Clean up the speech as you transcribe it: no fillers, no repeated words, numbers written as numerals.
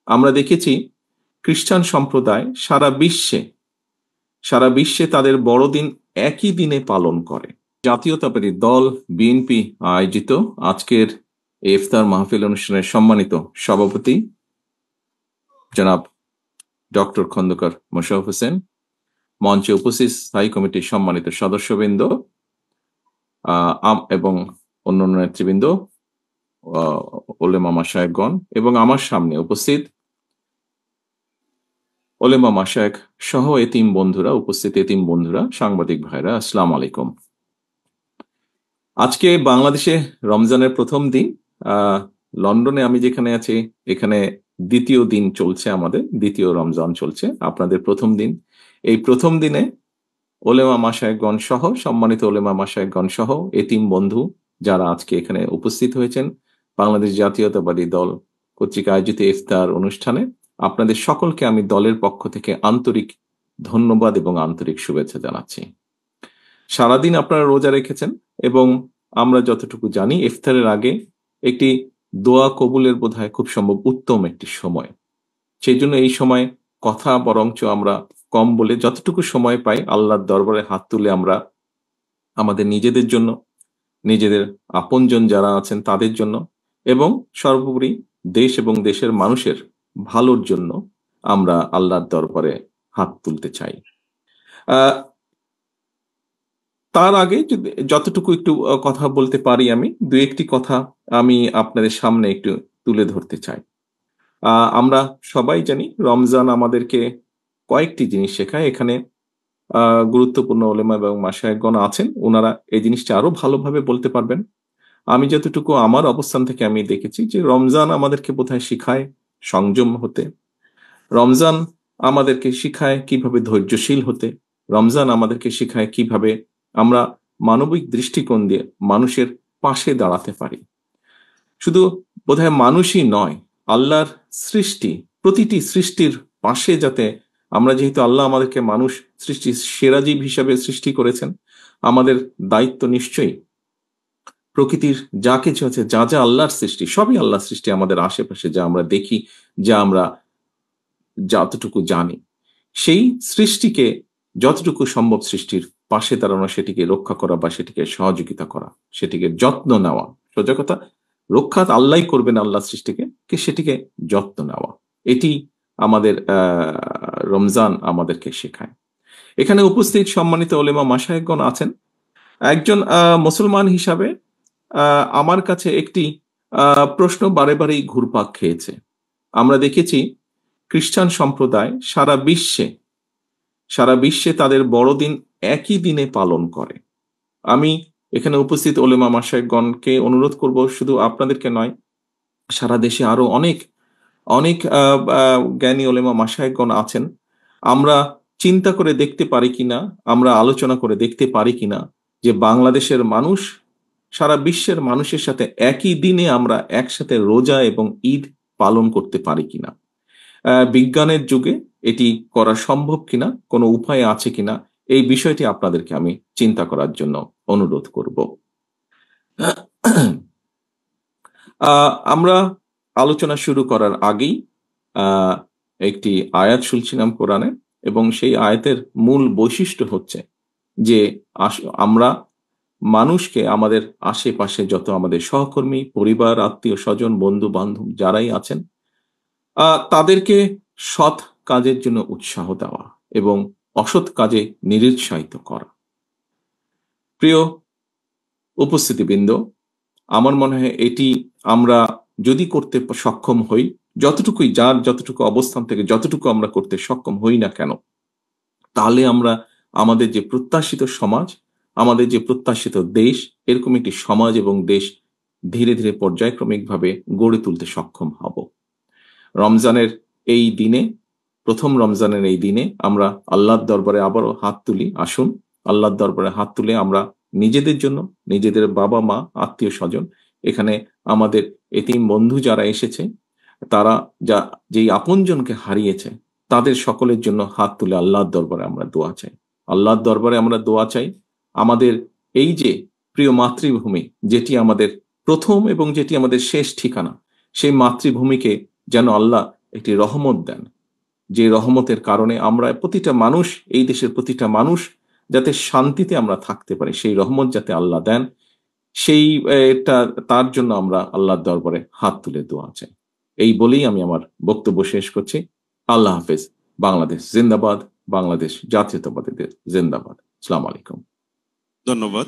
আমরা দেখেছি খ্রিস্টান সম্প্রদায় সারা বিশ্বে তাদের বড়দিন একই দিনে পালন করে। জাতীয়তাবাদী দল বিএনপি আয়োজিত আজকের ইফতার মাহফিল অনুষ্ঠানের সম্মানিত সভাপতি জনাব ডক্টর খন্দকার মোশাররফ হোসেন, মঞ্চে উপস্থিত স্থায়ী কমিটির সম্মানিত সদস্যবৃন্দ এবং অন্যান্য নেতৃবৃন্দ, ওলেমা মাশায়েখগণ এবং আমার সামনে উপস্থিত ওলেমা মাশায়েখ সহ এতিম বন্ধুরা, সাংবাদিক ভাইরা, আসসালামু আলাইকুম। আজকে বাংলাদেশে রমজানের প্রথম দিন। লন্ডনে আমি যেখানে আছি এখানে দ্বিতীয় দিন চলছে, আমাদের দ্বিতীয় রমজান চলছে, আপনাদের প্রথম দিন। এই প্রথম দিনে ওলেমা মাশায়েখগণ সহ, সম্মানিত ওলেমা মাশায়েখগণ সহ এতিম বন্ধু যারা আজকে এখানে উপস্থিত হয়েছেন বাংলাদেশ জাতীয়তাবাদী দল কর্তৃক আয়োজিত ইফতার অনুষ্ঠানে, আপনাদের সকলকে আমি দলের পক্ষ থেকে আন্তরিক ধন্যবাদ এবং আন্তরিক শুভেচ্ছা জানাচ্ছি। সারাদিন আপনারা রোজা রেখেছেন এবং আমরা যতটুকু জানি ইফতারের আগে একটি দোয়া কবুলের বোধহয় খুব সম্ভব উত্তম একটি সময়। সেই জন্য এই সময় কথা বরঞ্চ আমরা কম বলে যতটুকু সময় পাই আল্লাহর দরবারে হাত তুলে আমরা আমাদের নিজেদের জন্য, নিজেদের আপনজন যারা আছেন তাদের জন্য এবং সর্বোপরি দেশ এবং দেশের মানুষের ভালোর জন্য আমরা আল্লাহর দরবারে হাত তুলতে চাই। তার আগে যতটুকু একটু কথা বলতে পারি, আমি দু একটি কথা আমি আপনাদের সামনে একটু তুলে ধরতে চাই। আমরা সবাই জানি রমজান আমাদেরকে কয়েকটি জিনিস শেখায়। এখানে গুরুত্বপূর্ণ ওলেমা এবং মাশায়েখগণ আছেন, ওনারা এই জিনিসটা আরো ভালোভাবে বলতে পারবেন। আমি যতটুকু আমার অবস্থান থেকে আমি দেখেছি যে রমজান আমাদেরকে বোধহয় শিখায় সংযম হতে, রমজান আমাদেরকে শিখায় কিভাবে ধৈর্যশীল হতে, রমজান আমাদেরকে শিখায় কিভাবে আমরা মানবিক দৃষ্টিকোণ দিয়ে মানুষের পাশে দাঁড়াতে পারি। শুধু বোধহয় মানুষই নয়, আল্লাহর সৃষ্টি, প্রতিটি সৃষ্টির পাশে যাতে আমরা, যেহেতু আল্লাহ আমাদেরকে মানুষ সৃষ্টির সেরা জীব হিসাবে সৃষ্টি করেছেন, আমাদের দায়িত্ব নিশ্চয়ই প্রকৃতির যা কিছু আছে, যা যা আল্লাহর সৃষ্টি, সবই আল্লাহর সৃষ্টি, আমাদের আশেপাশে যা আমরা দেখি, যা আমরা যতটুকু জানি, সেই সৃষ্টিকে যতটুকু সম্ভব সৃষ্টির পাশে দাঁড়ানো, সেটিকে রক্ষা করা বা সেটিকে সহযোগিতা করা, সেটিকে যত্ন নেওয়া। সোজা কথা, রক্ষা আল্লাহ করবেন আল্লাহ সৃষ্টিকে, সেটিকে যত্ন নেওয়া, এটি আমাদের রমজান আমাদেরকে শেখায়। এখানে উপস্থিত সম্মানিত ওলেমা মাশায়েখগণ আছেন। একজন মুসলমান হিসাবে আমার কাছে একটি প্রশ্ন বারে বারেই ঘুরপাক খেয়েছে। আমরা দেখেছি খ্রিস্টান সম্প্রদায় সারা বিশ্বে তাদের বড়দিন একই দিনে পালন করে। আমি এখানে উপস্থিত ওলেমা মাশায়েখগণকে অনুরোধ করব, শুধু আপনাদেরকে নয়, সারা দেশে আরো অনেক অনেক জ্ঞানী ওলেমা মাশায়েখগণ আছেন। আমরা চিন্তা করে দেখতে পারি কিনা, আমরা আলোচনা করে দেখতে পারি কিনা যে বাংলাদেশের মানুষ সারা বিশ্বের মানুষের সাথে একই দিনে আমরা একসাথে রোজা এবং ঈদ পালন করতে পারি কিনা, বিজ্ঞানের যুগে এটি করা সম্ভব কিনা, কোনো উপায় আছে কিনা, এই বিষয়টি আপনাদেরকে আমি চিন্তা করার জন্য অনুরোধ করব। আমরা আলোচনা শুরু করার আগেই একটি আয়াত শুনছিলাম কোরআনে, এবং সেই আয়াতের মূল বৈশিষ্ট্য হচ্ছে যে আমরা মানুষকে, আমাদের আশেপাশে যত আমাদের সহকর্মী, পরিবার, আত্মীয় স্বজন, বন্ধু বান্ধব যারাই আছেন, তাদেরকে সৎ কাজের জন্য উৎসাহ দেওয়া এবং অসৎ কাজে নিরুৎসাহিত করা। প্রিয় উপস্থিতিবৃন্দ, আমার মনে হয় এটি আমরা যদি করতে সক্ষম হই, যতটুকুই, যার যতটুকু অবস্থান থেকে যতটুকু আমরা করতে সক্ষম হই না কেন, তাহলে আমরা আমাদের যে প্রত্যাশিত সমাজ, আমাদের যে প্রত্যাশিত দেশ, এরকম একটি সমাজ এবং দেশ ধীরে ধীরে পর্যায়ক্রমিকভাবে গড়ে তুলতে সক্ষম হব। রমজানের এই দিনে, প্রথম রমজানের এই দিনে আমরা আল্লাহর দরবারে আবারও হাত তুলি। আসুন আল্লাহর দরবারে হাত তুলে আমরা নিজেদের জন্য, নিজেদের বাবা মা, আত্মীয় স্বজন, এখানে আমাদের এতিম বন্ধু যারা এসেছে, তারা যেই আপনজনকে হারিয়েছে, তাদের সকলের জন্য হাত তুলে আল্লাহর দরবারে আমরা দোয়া চাই। আল্লাহর দরবারে আমরা দোয়া চাই আমাদের এই যে প্রিয় মাতৃভূমি, যেটি আমাদের প্রথম এবং যেটি আমাদের শেষ ঠিকানা, সেই মাতৃভূমিকে যেন আল্লাহ একটি রহমত দেন, যে রহমতের কারণে আমরা প্রতিটা মানুষ, এই দেশের প্রতিটা মানুষ যাতে শান্তিতে আমরা থাকতে পারি, সেই রহমত যাতে আল্লাহ দেন, সেই এটা তার জন্য আমরা আল্লাহর দরবারে হাত তুলে দোয়া চাই। এই বলেই আমি আমার বক্তব্য শেষ করছি। আল্লাহ হাফেজ। বাংলাদেশ জিন্দাবাদ, বাংলাদেশ জাতীয়তাবাদীদের জিন্দাবাদ। আসসালামু আলাইকুম। ধন্যবাদ।